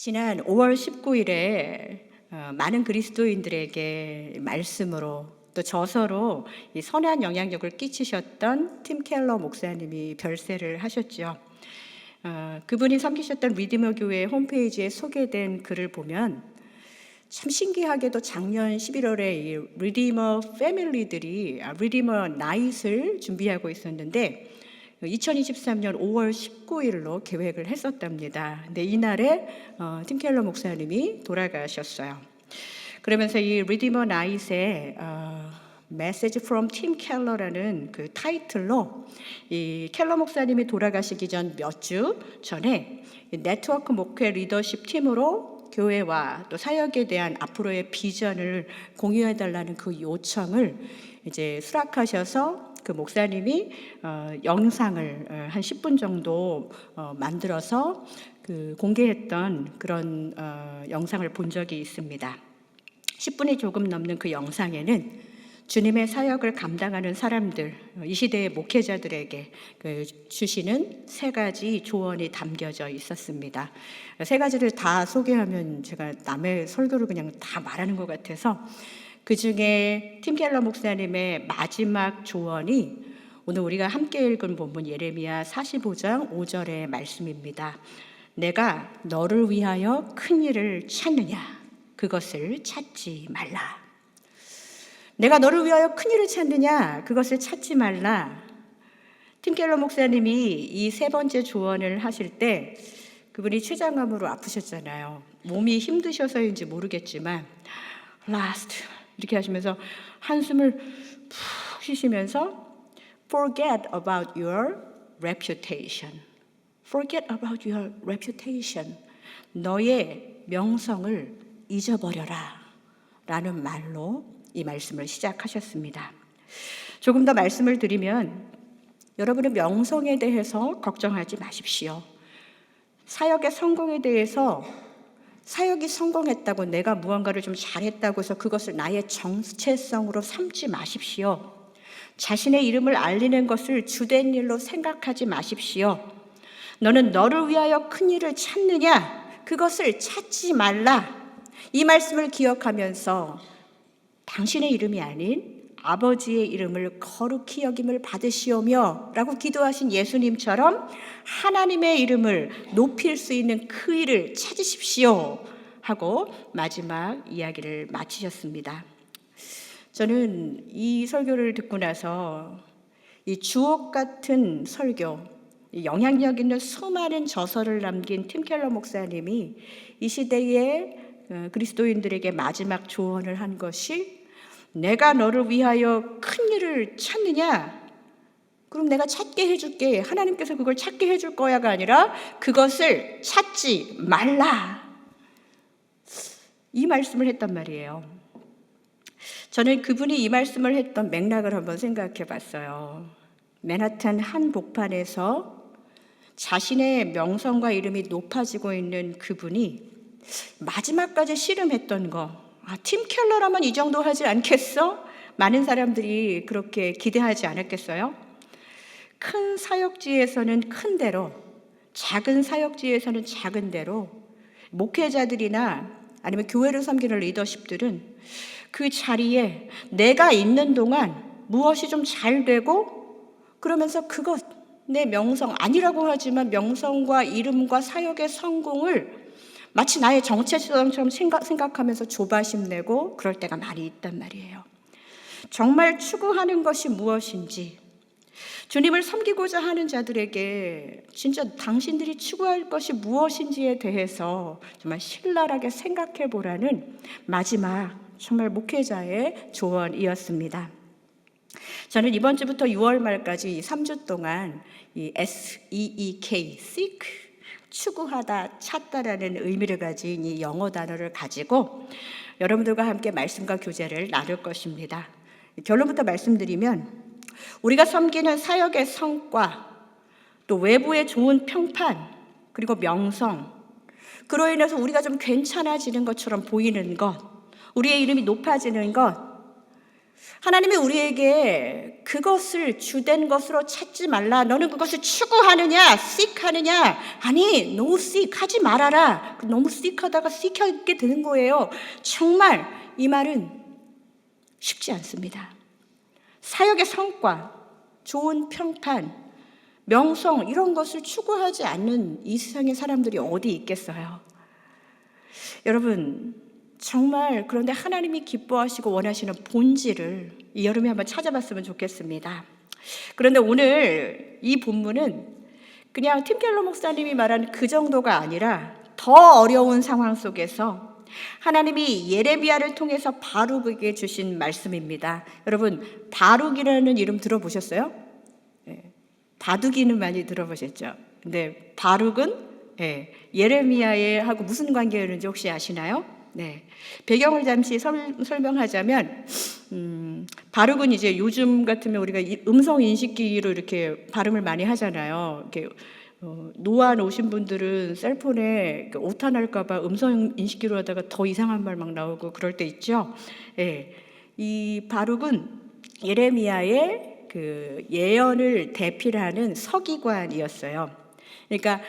지난 5월 19일에 많은 그리스도인들에게 말씀으로 또 저서로 이 선한 영향력을 끼치셨던 팀 켈러 목사님이 별세를 하셨죠. 그분이 섬기셨던 리디머 교회 홈페이지에 소개된 글을 보면 참 신기하게도 작년 11월에 이 리디머 패밀리들이 리디머 나잇을 준비하고 있었는데 2023년 5월 19일로 계획을 했었답니다. 근데 이날에 팀 켈러 목사님이 돌아가셨어요. 그러면서 이 리디머 나잇의 Message from Tim Keller라는 그 타이틀로 이 켈러 목사님이 돌아가시기 전 몇 주 전에 네트워크 목회 리더십 팀으로 교회와 또 사역에 대한 앞으로의 비전을 공유해달라는 그 요청을 이제 수락하셔서 그 목사님이 영상을 한 10분 정도 만들어서 그 공개했던 그런 영상을 본 적이 있습니다. 10분이 조금 넘는 그 영상에는 주님의 사역을 감당하는 사람들, 이 시대의 목회자들에게 주시는 세 가지 조언이 담겨져 있었습니다. 세 가지를 다 소개하면 제가 남의 설교를 그냥 다 말하는 것 같아서 그 중에 팀 켈러 목사님의 마지막 조언이 오늘 우리가 함께 읽은 본문 예레미야 45장 5절의 말씀입니다. 내가 너를 위하여 큰 일을 찾느냐? 그것을 찾지 말라. 내가 너를 위하여 큰 일을 찾느냐? 그것을 찾지 말라. 팀 켈러 목사님이 이 세 번째 조언을 하실 때 그분이 췌장암으로 아프셨잖아요. 몸이 힘드셔서인지 모르겠지만 last 이렇게 하시면서 한숨을 푹 쉬시면서 forget about your reputation. forget about your reputation. 너의 명성을 잊어버려라 라는 말로 이 말씀을 시작하셨습니다. 조금 더 말씀을 드리면 여러분의 명성에 대해서 걱정하지 마십시오. 사역의 성공에 대해서 사역이 성공했다고 내가 무언가를 좀 잘했다고 해서 그것을 나의 정체성으로 삼지 마십시오. 자신의 이름을 알리는 것을 주된 일로 생각하지 마십시오. 너는 너를 위하여 큰 일을 찾느냐? 그것을 찾지 말라. 이 말씀을 기억하면서 당신의 이름이 아닌 아버지의 이름을 거룩히 여김을 받으시오며 라고 기도하신 예수님처럼 하나님의 이름을 높일 수 있는 그 일을 찾으십시오 하고 마지막 이야기를 마치셨습니다. 저는 이 설교를 듣고 나서 이 주옥 같은 설교, 영향력 있는 수많은 저서를 남긴 팀 켈러 목사님이 이 시대의 그리스도인들에게 마지막 조언을 한 것이 내가 너를 위하여 큰 일을 찾느냐? 그럼 내가 찾게 해줄게. 하나님께서 그걸 찾게 해줄 거야가 아니라 그것을 찾지 말라. 이 말씀을 했단 말이에요. 저는 그분이 이 말씀을 했던 맥락을 한번 생각해 봤어요. 맨하탄 한복판에서 자신의 명성과 이름이 높아지고 있는 그분이 마지막까지 씨름했던 거, 팀 켈러라면 이 정도 하지 않겠어? 많은 사람들이 그렇게 기대하지 않았겠어요? 큰 사역지에서는 큰 대로, 작은 사역지에서는 작은 대로 목회자들이나 아니면 교회를 섬기는 리더십들은 그 자리에 내가 있는 동안 무엇이 좀 잘 되고 그러면서 그것 내 명성 아니라고 하지만 명성과 이름과 사역의 성공을 마치 나의 정체성처럼 생각하면서 조바심 내고 그럴 때가 많이 있단 말이에요. 정말 추구하는 것이 무엇인지, 주님을 섬기고자 하는 자들에게 진짜 당신들이 추구할 것이 무엇인지에 대해서 정말 신랄하게 생각해 보라는 마지막 정말 목회자의 조언이었습니다. 저는 이번 주부터 6월 말까지 3주 동안 이 SEEK, seek, 추구하다, 찾다라는 의미를 가진 이 영어 단어를 가지고 여러분들과 함께 말씀과 교제를 나눌 것입니다. 결론부터 말씀드리면 우리가 섬기는 사역의 성과, 또 외부의 좋은 평판, 그리고 명성, 그로 인해서 우리가 좀 괜찮아지는 것처럼 보이는 것, 우리의 이름이 높아지는 것, 하나님이 우리에게 그것을 주된 것으로 찾지 말라. 너는 그것을 추구하느냐, seek하느냐? 아니, no seek 하지 말아라. 너무 seek하다가 seek하게 되는 거예요. 정말 이 말은 쉽지 않습니다. 사역의 성과, 좋은 평판, 명성 이런 것을 추구하지 않는 이 세상의 사람들이 어디 있겠어요? 여러분, 정말 그런데 하나님이 기뻐하시고 원하시는 본질을 이 여름에 한번 찾아봤으면 좋겠습니다. 그런데 오늘 이 본문은 그냥 팀 켈러 목사님이 말한 그 정도가 아니라 더 어려운 상황 속에서 하나님이 예레미야를 통해서 바룩에게 주신 말씀입니다. 여러분, 바룩이라는 이름 들어보셨어요? 네. 바둑이는 많이 들어보셨죠? 근데 바룩은 예레미야에 하고 무슨 관계였는지 혹시 아시나요? 네. 배경을 잠시 설명하자면, 바룩은 이제 요즘 같으면 우리가 음성 인식기로 이렇게 발음을 많이 하잖아요. 이렇게 노안 오신 분들은 셀폰에 오타 날까봐 음성 인식기로 하다가 더 이상한 말 막 나오고 그럴 때 있죠. 예. 이 바룩은 예레미야의 그 예언을 대필하는 서기관이었어요. 그러니까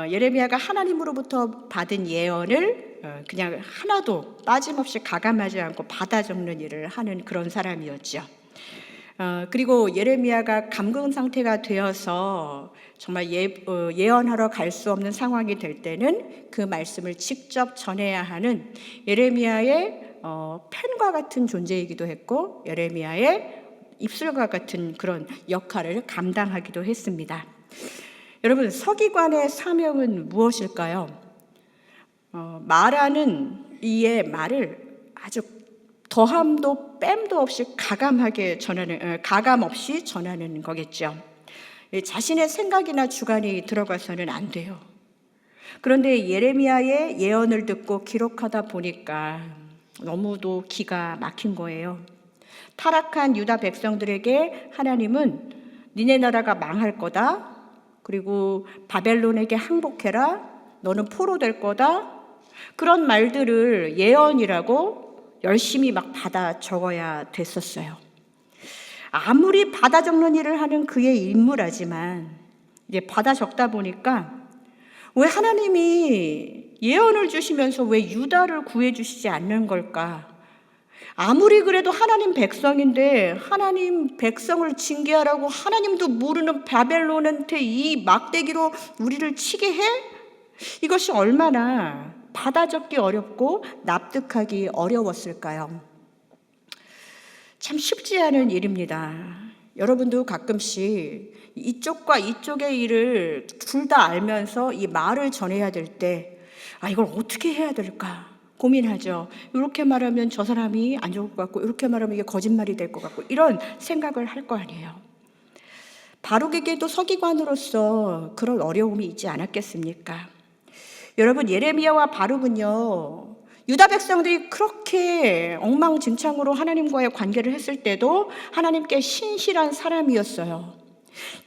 예레미야가 하나님으로부터 받은 예언을 그냥 하나도 빠짐없이 가감하지 않고 받아 적는 일을 하는 그런 사람이었죠. 그리고 예레미야가 감금 상태가 되어서 정말 예언하러 갈 수 없는 상황이 될 때는 그 말씀을 직접 전해야 하는 예레미야의 펜과 같은 존재이기도 했고, 예레미야의 입술과 같은 그런 역할을 감당하기도 했습니다. 여러분, 서기관의 사명은 무엇일까요? 말하는 이의 말을 아주 더함도 뺨도 없이 가감 없이 전하는 거겠죠. 자신의 생각이나 주관이 들어가서는 안 돼요. 그런데 예레미야의 예언을 듣고 기록하다 보니까 너무도 기가 막힌 거예요. 타락한 유다 백성들에게 하나님은 니네 나라가 망할 거다. 그리고 바벨론에게 항복해라. 너는 포로될 거다. 그런 말들을 예언이라고 열심히 막 받아 적어야 됐었어요. 아무리 받아 적는 일을 하는 그의 임무라지만 이제 받아 적다 보니까 왜 하나님이 예언을 주시면서 왜 유다를 구해 주시지 않는 걸까? 아무리 그래도 하나님 백성인데 하나님 백성을 징계하라고 하나님도 모르는 바벨론한테 이 막대기로 우리를 치게 해? 이것이 얼마나 받아 적기 어렵고 납득하기 어려웠을까요? 참 쉽지 않은 일입니다. 여러분도 가끔씩 이쪽과 이쪽의 일을 둘 다 알면서 이 말을 전해야 될 때 이걸 어떻게 해야 될까 고민하죠. 이렇게 말하면 저 사람이 안 좋을 것 같고, 이렇게 말하면 이게 거짓말이 될 것 같고, 이런 생각을 할 거 아니에요. 바룩에게도 서기관으로서 그런 어려움이 있지 않았겠습니까? 여러분, 예레미야와 바룩은요, 유다 백성들이 그렇게 엉망진창으로 하나님과의 관계를 했을 때도 하나님께 신실한 사람이었어요.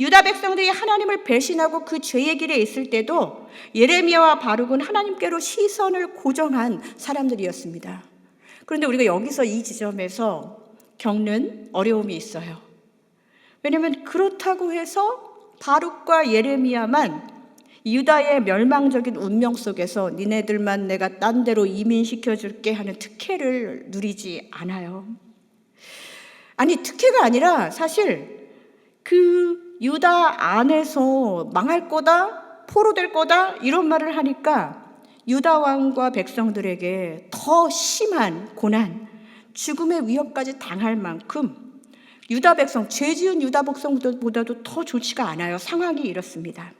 유다 백성들이 하나님을 배신하고 그 죄의 길에 있을 때도 예레미야와 바룩은 하나님께로 시선을 고정한 사람들이었습니다. 그런데 우리가 여기서 이 지점에서 겪는 어려움이 있어요. 왜냐하면 그렇다고 해서 바룩과 예레미야만 유다의 멸망적인 운명 속에서 니네들만 내가 딴 데로 이민시켜줄게 하는 특혜를 누리지 않아요. 아니, 특혜가 아니라 사실 그 유다 안에서 망할 거다, 포로될 거다 이런 말을 하니까 유다 왕과 백성들에게 더 심한 고난, 죽음의 위협까지 당할 만큼 유다 백성, 죄 지은 유다 백성보다도 더 좋지가 않아요. 상황이 이렇습니다.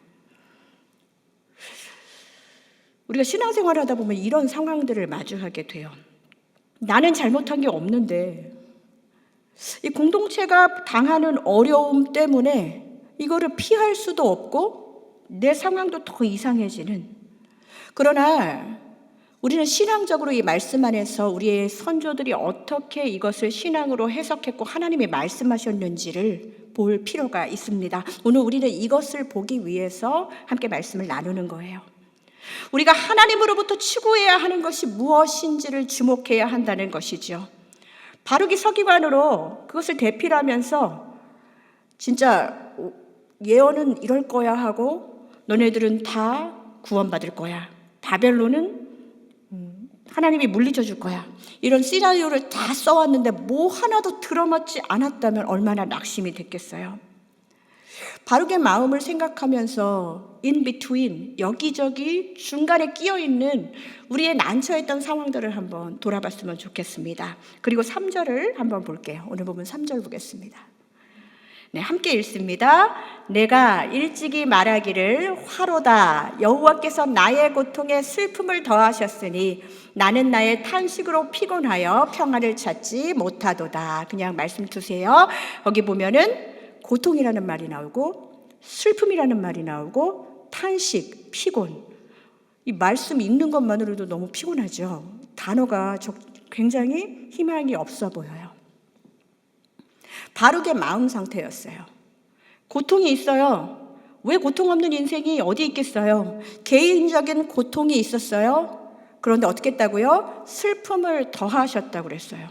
우리가 신앙생활을 하다 보면 이런 상황들을 마주하게 돼요. 나는 잘못한 게 없는데 이 공동체가 당하는 어려움 때문에 이거를 피할 수도 없고 내 상황도 더 이상해지는, 그러나 우리는 신앙적으로 이 말씀 안에서 우리의 선조들이 어떻게 이것을 신앙으로 해석했고 하나님이 말씀하셨는지를 볼 필요가 있습니다. 오늘 우리는 이것을 보기 위해서 함께 말씀을 나누는 거예요. 우리가 하나님으로부터 추구해야 하는 것이 무엇인지를 주목해야 한다는 것이죠. 바룩이 서기관으로 그것을 대필하면서 진짜 예언은 이럴 거야 하고 너네들은 다 구원받을 거야. 바벨론은 하나님이 물리쳐 줄 거야. 이런 시나리오를 다 써왔는데 뭐 하나도 들어맞지 않았다면 얼마나 낙심이 됐겠어요. 바룩의 마음을 생각하면서 in between, 여기저기 중간에 끼어있는 우리의 난처했던 상황들을 한번 돌아봤으면 좋겠습니다. 그리고 3절을 한번 볼게요. 오늘 보면 3절 보겠습니다. 네, 함께 읽습니다. 내가 일찍이 말하기를 화로다. 여호와께서 나의 고통에 슬픔을 더하셨으니 나는 나의 탄식으로 피곤하여 평안을 찾지 못하도다. 그냥 말씀 두세요. 거기 보면은 고통이라는 말이 나오고 슬픔이라는 말이 나오고 탄식, 피곤. 이 말씀 읽는 것만으로도 너무 피곤하죠. 단어가 굉장히 희망이 없어 보여요. 바룩의 마음 상태였어요. 고통이 있어요. 왜 고통 없는 인생이 어디 있겠어요? 개인적인 고통이 있었어요. 그런데 어떻게 했다고요? 슬픔을 더하셨다고 그랬어요.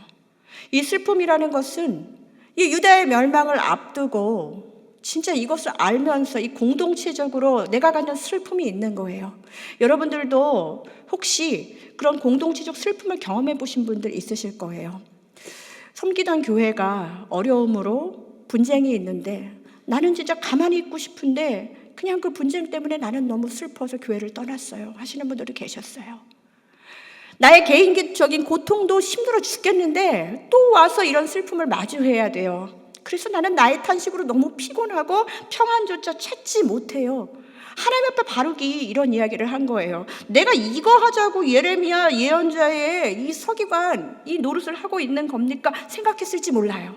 이 슬픔이라는 것은 이 유다의 멸망을 앞두고 진짜 이것을 알면서 이 공동체적으로 내가 갖는 슬픔이 있는 거예요. 여러분들도 혹시 그런 공동체적 슬픔을 경험해 보신 분들 있으실 거예요. 섬기던 교회가 어려움으로 분쟁이 있는데 나는 진짜 가만히 있고 싶은데 그냥 그 분쟁 때문에 나는 너무 슬퍼서 교회를 떠났어요 하시는 분들이 계셨어요. 나의 개인적인 고통도 힘들어 죽겠는데 또 와서 이런 슬픔을 마주해야 돼요. 그래서 나는 나의 탄식으로 너무 피곤하고 평안조차 찾지 못해요. 하나님 앞에 바룩이 이런 이야기를 한 거예요. 내가 이거 하자고 예레미야 예언자의 이 서기관 이 노릇을 하고 있는 겁니까? 생각했을지 몰라요.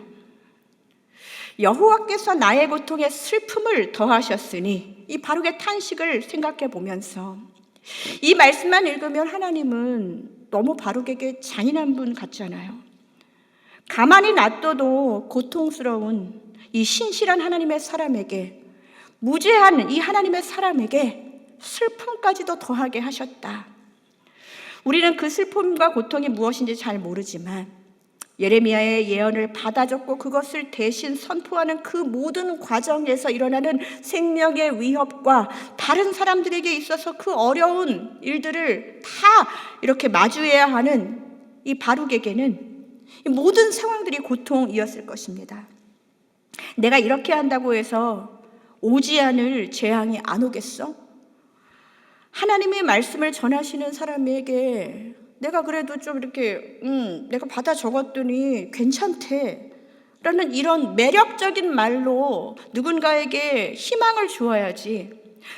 여호와께서 나의 고통에 슬픔을 더하셨으니 이 바룩의 탄식을 생각해 보면서 이 말씀만 읽으면 하나님은 너무 바룩에게 잔인한 분 같잖아요. 가만히 놔둬도 고통스러운 이 신실한 하나님의 사람에게 무죄한 이 하나님의 사람에게 슬픔까지도 더하게 하셨다. 우리는 그 슬픔과 고통이 무엇인지 잘 모르지만 예레미야의 예언을 받아 적고 그것을 대신 선포하는 그 모든 과정에서 일어나는 생명의 위협과 다른 사람들에게 있어서 그 어려운 일들을 다 이렇게 마주해야 하는 이 바룩에게는 이 모든 상황들이 고통이었을 것입니다. 내가 이렇게 한다고 해서 오지 않을 재앙이 안 오겠어? 하나님의 말씀을 전하시는 사람에게 내가 그래도 좀 이렇게 내가 받아 적었더니 괜찮대 라는 이런 매력적인 말로 누군가에게 희망을 주어야지.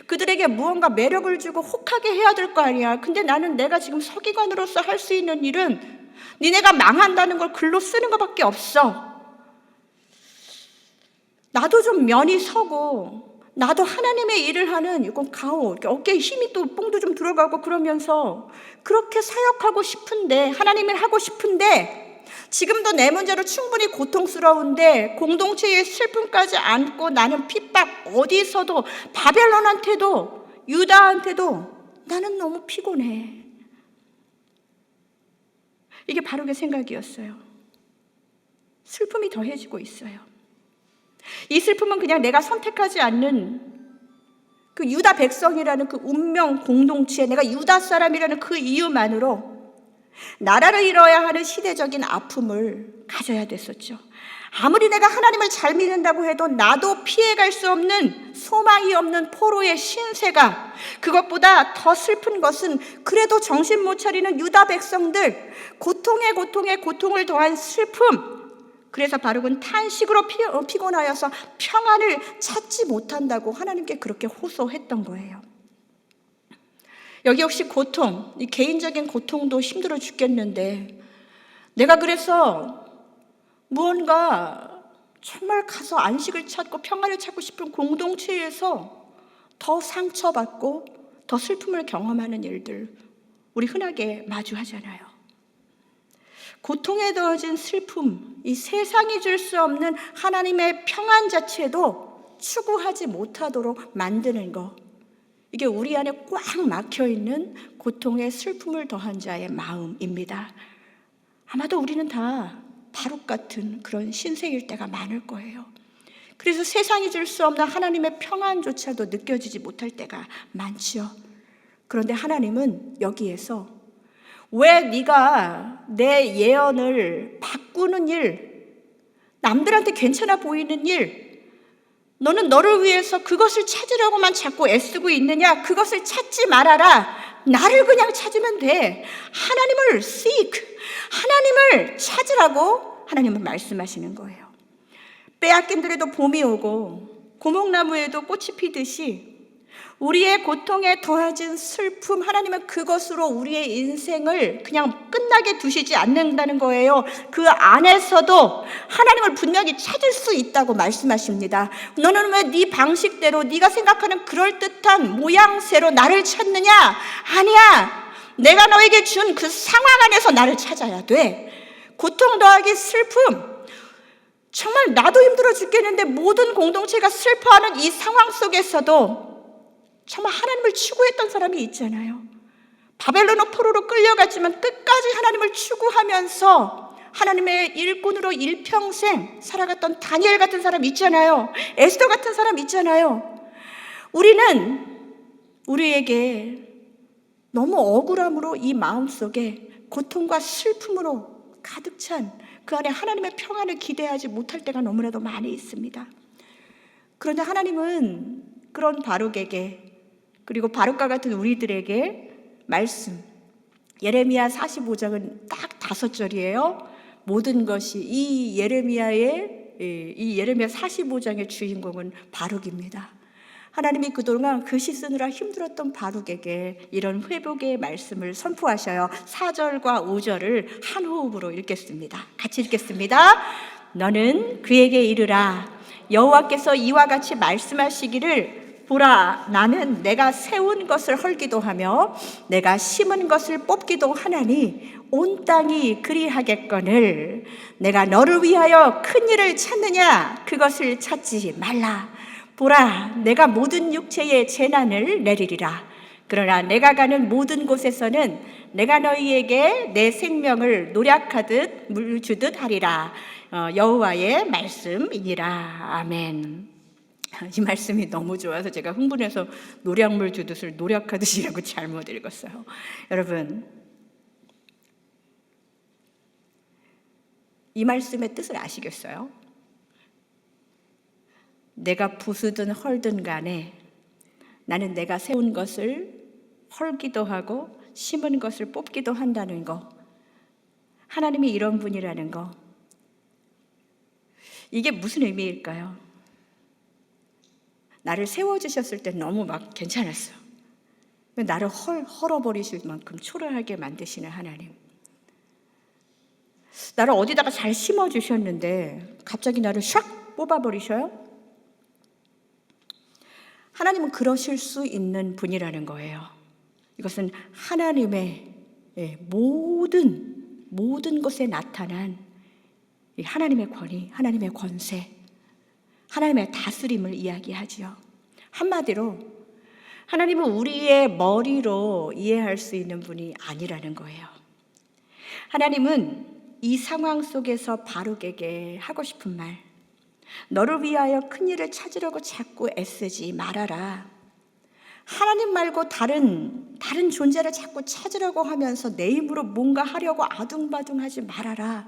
그들에게 무언가 매력을 주고 혹하게 해야 될 거 아니야. 근데 나는 내가 지금 서기관으로서 할 수 있는 일은 니네가 망한다는 걸 글로 쓰는 것밖에 없어. 나도 좀 면이 서고 나도 하나님의 일을 하는 이건 가오 어깨에 힘이 또 뽕도 좀 들어가고 그러면서 그렇게 사역하고 싶은데 하나님을 하고 싶은데 지금도 내 문제로 충분히 고통스러운데 공동체의 슬픔까지 안고 나는 핍박 어디서도 바벨론한테도 유다한테도 나는 너무 피곤해. 이게 바룩의 생각이었어요. 슬픔이 더해지고 있어요. 이 슬픔은 그냥 내가 선택하지 않는 그 유다 백성이라는 그 운명 공동체, 내가 유다 사람이라는 그 이유만으로 나라를 잃어야 하는 시대적인 아픔을 가져야 됐었죠. 아무리 내가 하나님을 잘 믿는다고 해도 나도 피해갈 수 없는 소망이 없는 포로의 신세가 그것보다 더 슬픈 것은 그래도 정신 못 차리는 유다 백성들 고통에 고통을 더한 슬픔. 그래서 바룩은 탄식으로 피곤하여서 평안을 찾지 못한다고 하나님께 그렇게 호소했던 거예요. 여기 역시 고통, 이 개인적인 고통도 힘들어 죽겠는데 내가 그래서 무언가 정말 가서 안식을 찾고 평안을 찾고 싶은 공동체에서 더 상처받고 더 슬픔을 경험하는 일들 우리 흔하게 마주하잖아요. 고통에 더해진 슬픔, 이 세상이 줄 수 없는 하나님의 평안 자체도 추구하지 못하도록 만드는 것. 이게 우리 안에 꽉 막혀있는 고통에 슬픔을 더한 자의 마음입니다. 아마도 우리는 다 바룩 같은 그런 신세일 때가 많을 거예요. 그래서 세상이 줄 수 없는 하나님의 평안조차도 느껴지지 못할 때가 많지요. 그런데 하나님은 여기에서 왜 네가 내 예언을 바꾸는 일, 남들한테 괜찮아 보이는 일, 너는 너를 위해서 그것을 찾으려고만 자꾸 애쓰고 있느냐? 그것을 찾지 말아라. 나를 그냥 찾으면 돼. 하나님을 seek, 하나님을 찾으라고 하나님은 말씀하시는 거예요. 빼앗긴 들에도 봄이 오고 고목나무에도 꽃이 피듯이 우리의 고통에 더해진 슬픔, 하나님은 그것으로 우리의 인생을 그냥 끝나게 두시지 않는다는 거예요. 그 안에서도 하나님을 분명히 찾을 수 있다고 말씀하십니다. 너는 왜 네 방식대로 네가 생각하는 그럴듯한 모양새로 나를 찾느냐? 아니야. 내가 너에게 준 그 상황 안에서 나를 찾아야 돼. 고통 더하기 슬픔, 정말 나도 힘들어 죽겠는데 모든 공동체가 슬퍼하는 이 상황 속에서도 정말 하나님을 추구했던 사람이 있잖아요. 바벨론의 포로로 끌려갔지만 끝까지 하나님을 추구하면서 하나님의 일꾼으로 일평생 살아갔던 다니엘 같은 사람 있잖아요. 에스더 같은 사람 있잖아요. 우리는 우리에게 너무 억울함으로 이 마음속에 고통과 슬픔으로 가득 찬 그 안에 하나님의 평안을 기대하지 못할 때가 너무나도 많이 있습니다. 그런데 하나님은 그런 바룩에게, 그리고 바룩과 같은 우리들에게 말씀, 예레미야 45장은 딱 5절이에요. 모든 것이 이 예레미야 45장의 주인공은 바룩입니다. 하나님이 그동안 글씨 쓰느라 힘들었던 바룩에게 이런 회복의 말씀을 선포하셔요. 4절과 5절을 한 호흡으로 읽겠습니다. 같이 읽겠습니다. 너는 그에게 이르라. 여호와께서 이와 같이 말씀하시기를, 보라, 나는 내가 세운 것을 헐기도 하며 내가 심은 것을 뽑기도 하나니 온 땅이 그리하겠거늘 내가 너를 위하여 큰 일을 찾느냐? 그것을 찾지 말라. 보라, 내가 모든 육체의 재난을 내리리라. 그러나 내가 가는 모든 곳에서는 내가 너희에게 내 생명을 노력하듯 물 주듯 하리라. 여호와의 말씀이니라. 아멘. 이 말씀이 너무 좋아서 제가 흥분해서 노량물 주듯을 노력하듯이라고 잘못 읽었어요. 여러분, 이 말씀의 뜻을 아시겠어요? 내가 부수든 헐든 간에 나는 내가 세운 것을 헐기도 하고 심은 것을 뽑기도 한다는 거, 하나님이 이런 분이라는 거, 이게 무슨 의미일까요? 나를 세워주셨을 때 너무 막 괜찮았어. 나를 헐어버리실 만큼 초라하게 만드시는 하나님, 나를 어디다가 잘 심어주셨는데 갑자기 나를 샥 뽑아버리셔요? 하나님은 그러실 수 있는 분이라는 거예요. 이것은 하나님의 모든 것에 나타난 하나님의 권위, 하나님의 권세, 하나님의 다스림을 이야기하지요. 한마디로 하나님은 우리의 머리로 이해할 수 있는 분이 아니라는 거예요. 하나님은 이 상황 속에서 바룩에게 하고 싶은 말, 너를 위하여 큰 일을 찾으려고 자꾸 애쓰지 말아라. 하나님 말고 다른 존재를 자꾸 찾으려고 하면서 내 힘으로 뭔가 하려고 아둥바둥하지 말아라.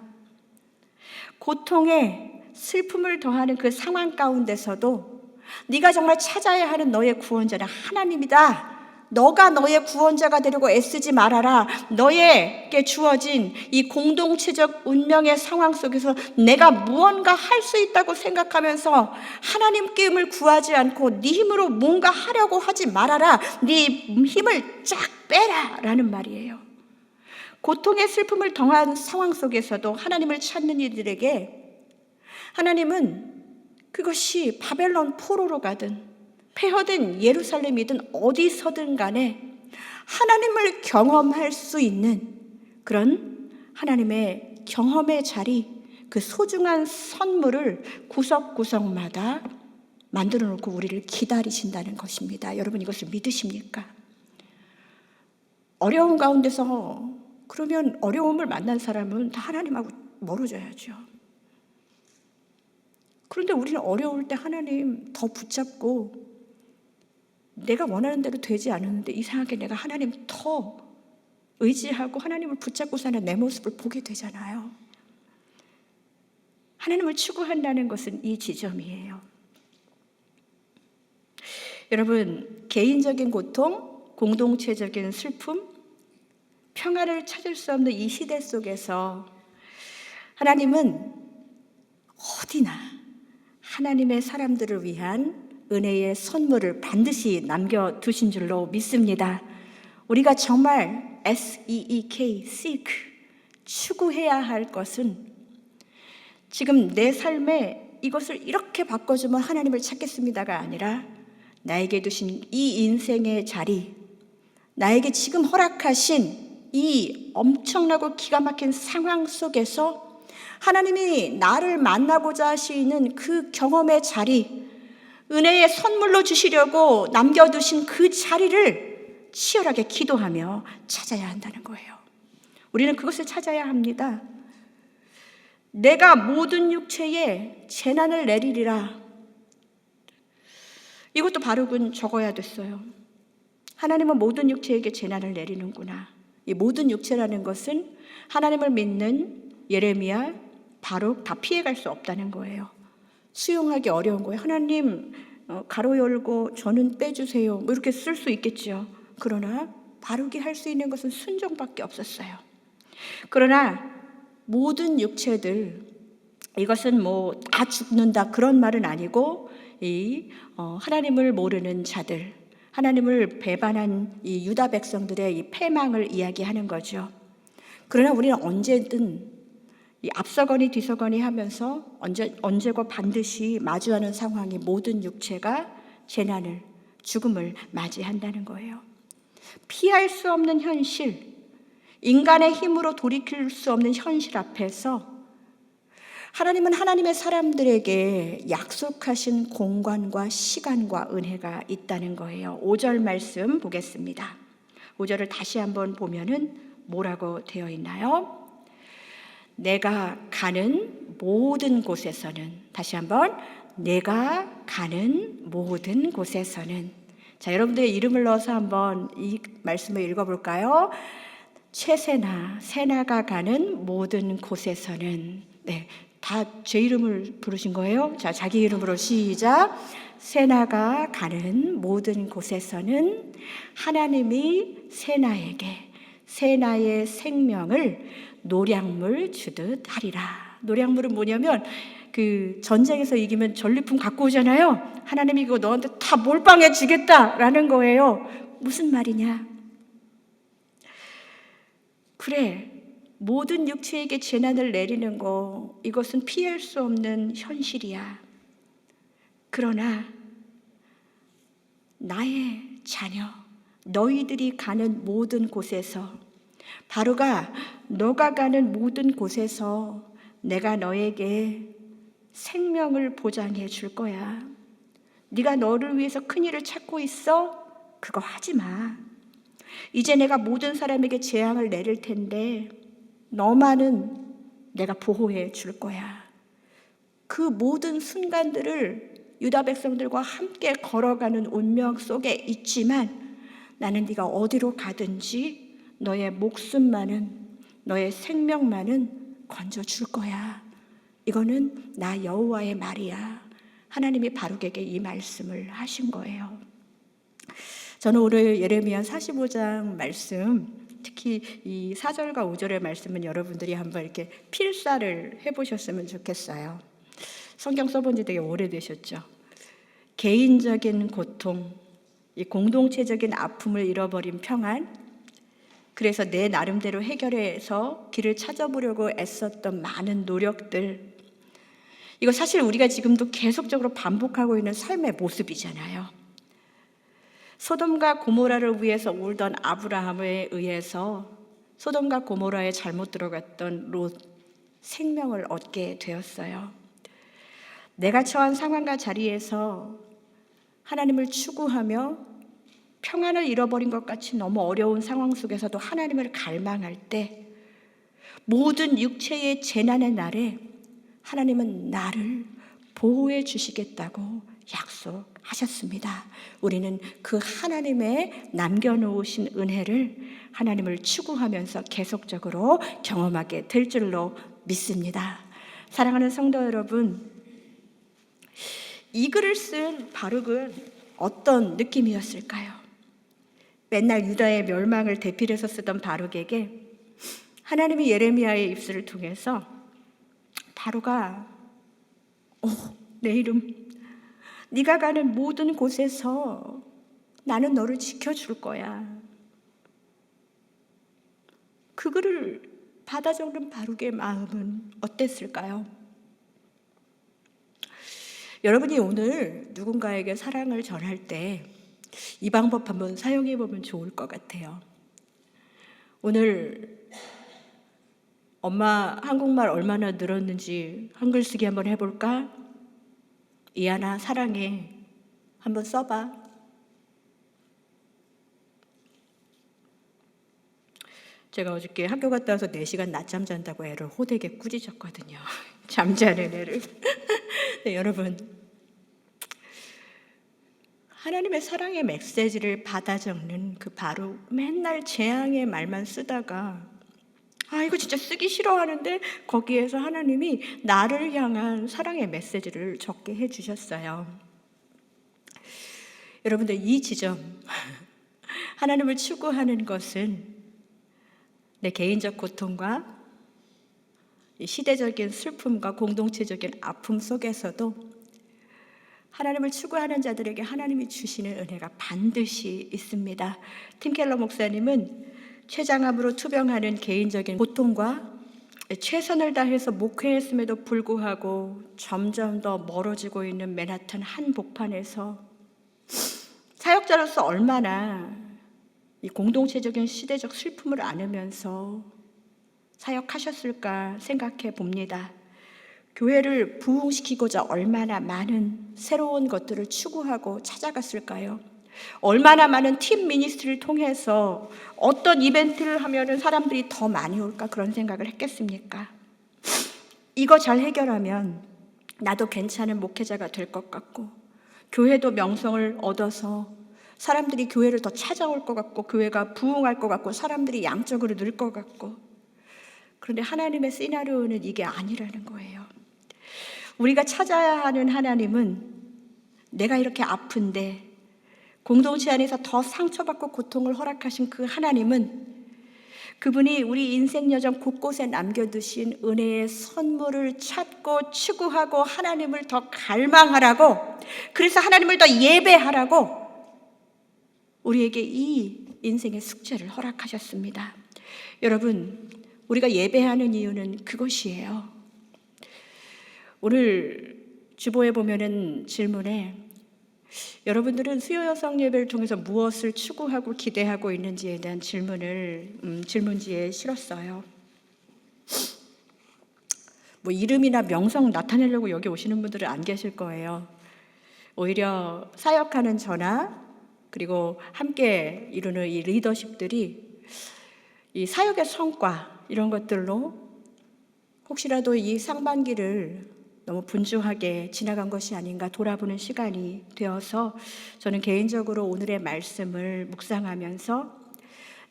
고통에 슬픔을 더하는 그 상황 가운데서도 네가 정말 찾아야 하는 너의 구원자는 하나님이다. 너가 너의 구원자가 되려고 애쓰지 말아라. 너에게 주어진 이 공동체적 운명의 상황 속에서 내가 무언가 할 수 있다고 생각하면서 하나님께 힘을 구하지 않고 네 힘으로 뭔가 하려고 하지 말아라. 네 힘을 쫙 빼라 라는 말이에요. 고통의 슬픔을 더한 상황 속에서도 하나님을 찾는 이들에게 하나님은 그것이 바벨론 포로로 가든 폐허된 예루살렘이든 어디서든 간에 하나님을 경험할 수 있는 그런 하나님의 경험의 자리, 그 소중한 선물을 구석구석마다 만들어 놓고 우리를 기다리신다는 것입니다. 여러분, 이것을 믿으십니까? 어려운 가운데서, 그러면 어려움을 만난 사람은 다 하나님하고 멀어져야죠. 그런데 우리는 어려울 때 하나님 더 붙잡고 내가 원하는 대로 되지 않았는데 이상하게 내가 하나님 더 의지하고 하나님을 붙잡고 사는 내 모습을 보게 되잖아요. 하나님을 추구한다는 것은 이 지점이에요. 여러분, 개인적인 고통, 공동체적인 슬픔, 평화를 찾을 수 없는 이 시대 속에서 하나님은 어디나 하나님의 사람들을 위한 은혜의 선물을 반드시 남겨두신 줄로 믿습니다. 우리가 정말 seek, 추구해야 할 것은 지금 내 삶에 이것을 이렇게 바꿔주면 하나님을 찾겠습니다가 아니라 나에게 두신 이 인생의 자리, 나에게 지금 허락하신 이 엄청나고 기가 막힌 상황 속에서 하나님이 나를 만나고자 하시는 그 경험의 자리, 은혜의 선물로 주시려고 남겨두신 그 자리를 치열하게 기도하며 찾아야 한다는 거예요. 우리는 그것을 찾아야 합니다. 내가 모든 육체에 재난을 내리리라. 이것도 바룩은 적어야 됐어요. 하나님은 모든 육체에게 재난을 내리는구나. 이 모든 육체라는 것은 하나님을 믿는 예레미야, 바룩 다 피해갈 수 없다는 거예요. 수용하기 어려운 거예요. 하나님 가로 열고 저는 빼주세요. 뭐 이렇게 쓸 수 있겠죠. 그러나 바룩이 할 수 있는 것은 순종밖에 없었어요. 그러나 모든 육체들, 이것은 뭐 다 죽는다 그런 말은 아니고 하나님을 모르는 자들, 하나님을 배반한 이 유다 백성들의 이 패망을 이야기하는 거죠. 그러나 우리는 언제든 이 앞서거니 뒤서거니 하면서 언제고 반드시 마주하는 상황이 모든 육체가 재난을, 죽음을 맞이한다는 거예요. 피할 수 없는 현실, 인간의 힘으로 돌이킬 수 없는 현실 앞에서 하나님은 하나님의 사람들에게 약속하신 공간과 시간과 은혜가 있다는 거예요. 5절 말씀 보겠습니다. 5절을 다시 한번 보면은 뭐라고 되어 있나요? 내가 가는 모든 곳에서는, 다시 한번, 내가 가는 모든 곳에서는. 자, 여러분들의 이름을 넣어서 한번 이 말씀을 읽어볼까요? 최세나, 세나가 가는 모든 곳에서는. 네, 다 제 이름을 부르신 거예요. 자, 자기 이름으로 시작. 세나가 가는 모든 곳에서는 하나님이 세나에게 세나의 생명을 노량물 주듯 하리라. 노량물은 뭐냐면 그 전쟁에서 이기면 전리품 갖고 오잖아요. 하나님이 이거 너한테 다 몰빵해 주겠다라는 거예요. 무슨 말이냐? 그래, 모든 육체에게 재난을 내리는 거, 이것은 피할 수 없는 현실이야. 그러나 나의 자녀, 너희들이 가는 모든 곳에서, 바로가 너가 가는 모든 곳에서 내가 너에게 생명을 보장해 줄 거야. 네가 너를 위해서 큰일을 찾고 있어? 그거 하지 마. 이제 내가 모든 사람에게 재앙을 내릴 텐데 너만은 내가 보호해 줄 거야. 그 모든 순간들을 유다 백성들과 함께 걸어가는 운명 속에 있지만 나는 네가 어디로 가든지 너의 목숨만은, 너의 생명만은 건져줄 거야. 이거는 나 여호와의 말이야. 하나님이 바룩에게 이 말씀을 하신 거예요. 저는 오늘 예레미야 45장 말씀, 특히 이 4절과 5절의 말씀은 여러분들이 한번 이렇게 필사를 해보셨으면 좋겠어요. 성경 써본 지 되게 오래되셨죠. 개인적인 고통, 이 공동체적인 아픔을 잃어버린 평안, 그래서 내 나름대로 해결해서 길을 찾아보려고 애썼던 많은 노력들, 이거 사실 우리가 지금도 계속적으로 반복하고 있는 삶의 모습이잖아요. 소돔과 고모라를 위해서 울던 아브라함에 의해서 소돔과 고모라에 잘못 들어갔던 롯, 생명을 얻게 되었어요. 내가 처한 상황과 자리에서 하나님을 추구하며 평안을 잃어버린 것 같이 너무 어려운 상황 속에서도 하나님을 갈망할 때 모든 육체의 재난의 날에 하나님은 나를 보호해 주시겠다고 약속하셨습니다. 우리는 그 하나님의 남겨놓으신 은혜를 하나님을 추구하면서 계속적으로 경험하게 될 줄로 믿습니다. 사랑하는 성도 여러분, 이 글을 쓴 바룩은 어떤 느낌이었을까요? 맨날 유다의 멸망을 대필해서 쓰던 바룩에게 하나님이 예레미야의 입술을 통해서 바룩아, 내 이름, 네가 가는 모든 곳에서 나는 너를 지켜줄 거야. 그 글을 받아 적는 바룩의 마음은 어땠을까요? 여러분이 오늘 누군가에게 사랑을 전할 때 이 방법 한번 사용해 보면 좋을 것 같아요. 오늘 엄마 한국말 얼마나 늘었는지 한글 쓰기 한번 해볼까? 이하나 사랑해. 한번 써봐. 제가 어저께 학교 갔다 와서 4시간 낮잠 잔다고 애를 호되게 꾸짖었거든요. 잠자는 애를. 네, 여러분, 하나님의 사랑의 메시지를 받아 적는 그 바로 맨날 재앙의 말만 쓰다가 이거 진짜 쓰기 싫어하는데 거기에서 하나님이 나를 향한 사랑의 메시지를 적게 해주셨어요. 여러분들, 이 지점, 하나님을 추구하는 것은 내 개인적 고통과 시대적인 슬픔과 공동체적인 아픔 속에서도 하나님을 추구하는 자들에게 하나님이 주시는 은혜가 반드시 있습니다. 팀 켈러 목사님은 췌장암으로 투병하는 개인적인 고통과 최선을 다해서 목회했음에도 불구하고 점점 더 멀어지고 있는 맨하탄 한복판에서 사역자로서 얼마나 이 공동체적인 시대적 슬픔을 안으면서 사역하셨을까 생각해 봅니다. 교회를 부흥시키고자 얼마나 많은 새로운 것들을 추구하고 찾아갔을까요? 얼마나 많은 팀 미니스트리를 통해서 어떤 이벤트를 하면 사람들이 더 많이 올까 그런 생각을 했겠습니까? 이거 잘 해결하면 나도 괜찮은 목회자가 될 것 같고 교회도 명성을 얻어서 사람들이 교회를 더 찾아올 것 같고 교회가 부흥할 것 같고 사람들이 양적으로 늘 것 같고, 그런데 하나님의 시나리오는 이게 아니라는 거예요. 우리가 찾아야 하는 하나님은 내가 이렇게 아픈데 공동체 안에서 더 상처받고 고통을 허락하신 그 하나님은 그분이 우리 인생 여정 곳곳에 남겨두신 은혜의 선물을 찾고 추구하고 하나님을 더 갈망하라고, 그래서 하나님을 더 예배하라고 우리에게 이 인생의 숙제를 허락하셨습니다. 여러분, 우리가 예배하는 이유는 그것이에요. 오늘 주보에 보면은 질문에 여러분들은 수요 여성 예배를 통해서 무엇을 추구하고 기대하고 있는지에 대한 질문을 질문지에 실었어요. 뭐 이름이나 명성 나타내려고 여기 오시는 분들은 안 계실 거예요. 오히려 사역하는 저나 그리고 함께 이루는 이 리더십들이 이 사역의 성과 이런 것들로 혹시라도 이 상반기를 너무 분주하게 지나간 것이 아닌가 돌아보는 시간이 되어서 저는 개인적으로 오늘의 말씀을 묵상하면서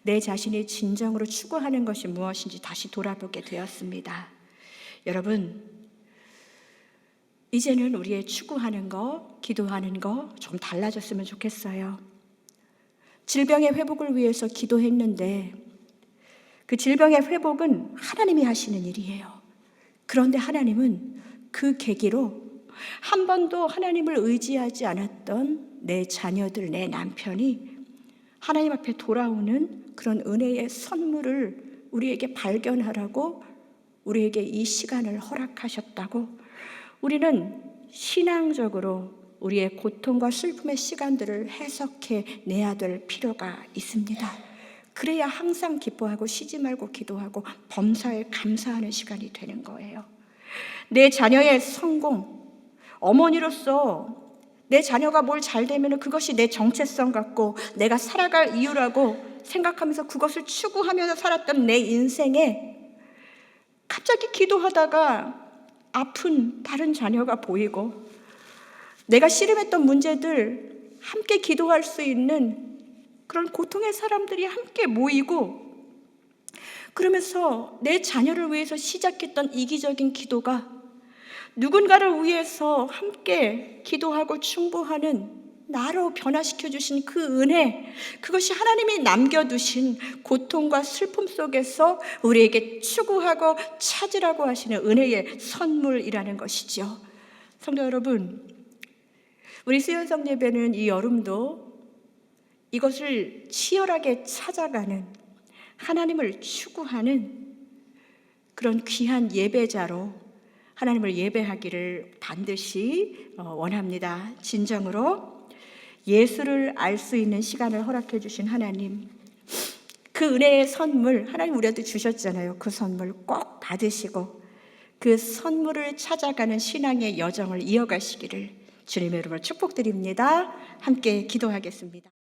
내 자신이 진정으로 추구하는 것이 무엇인지 다시 돌아보게 되었습니다. 여러분, 이제는 우리의 추구하는 거, 기도하는 거 좀 달라졌으면 좋겠어요. 질병의 회복을 위해서 기도했는데 그 질병의 회복은 하나님이 하시는 일이에요. 그런데 하나님은 그 계기로 한 번도 하나님을 의지하지 않았던 내 자녀들, 내 남편이 하나님 앞에 돌아오는 그런 은혜의 선물을 우리에게 발견하라고 우리에게 이 시간을 허락하셨다고, 우리는 신앙적으로 우리의 고통과 슬픔의 시간들을 해석해 내야 될 필요가 있습니다. 그래야 항상 기뻐하고 쉬지 말고 기도하고 범사에 감사하는 시간이 되는 거예요. 내 자녀의 성공, 어머니로서 내 자녀가 뭘 잘 되면 그것이 내 정체성 같고 내가 살아갈 이유라고 생각하면서 그것을 추구하면서 살았던 내 인생에 갑자기 기도하다가 아픈 다른 자녀가 보이고 내가 씨름했던 문제들 함께 기도할 수 있는 그런 고통의 사람들이 함께 모이고 그러면서 내 자녀를 위해서 시작했던 이기적인 기도가 누군가를 위해서 함께 기도하고 충고하는 나로 변화시켜 주신 그 은혜, 그것이 하나님이 남겨두신 고통과 슬픔 속에서 우리에게 추구하고 찾으라고 하시는 은혜의 선물이라는 것이죠. 성도 여러분, 우리 수연성 예배는 이 여름도 이것을 치열하게 찾아가는, 하나님을 추구하는 그런 귀한 예배자로 하나님을 예배하기를 반드시 원합니다. 진정으로 예수를 알 수 있는 시간을 허락해 주신 하나님, 그 은혜의 선물 하나님 우리한테 주셨잖아요. 그 선물 꼭 받으시고 그 선물을 찾아가는 신앙의 여정을 이어가시기를 주님의 이름으로 축복드립니다. 함께 기도하겠습니다.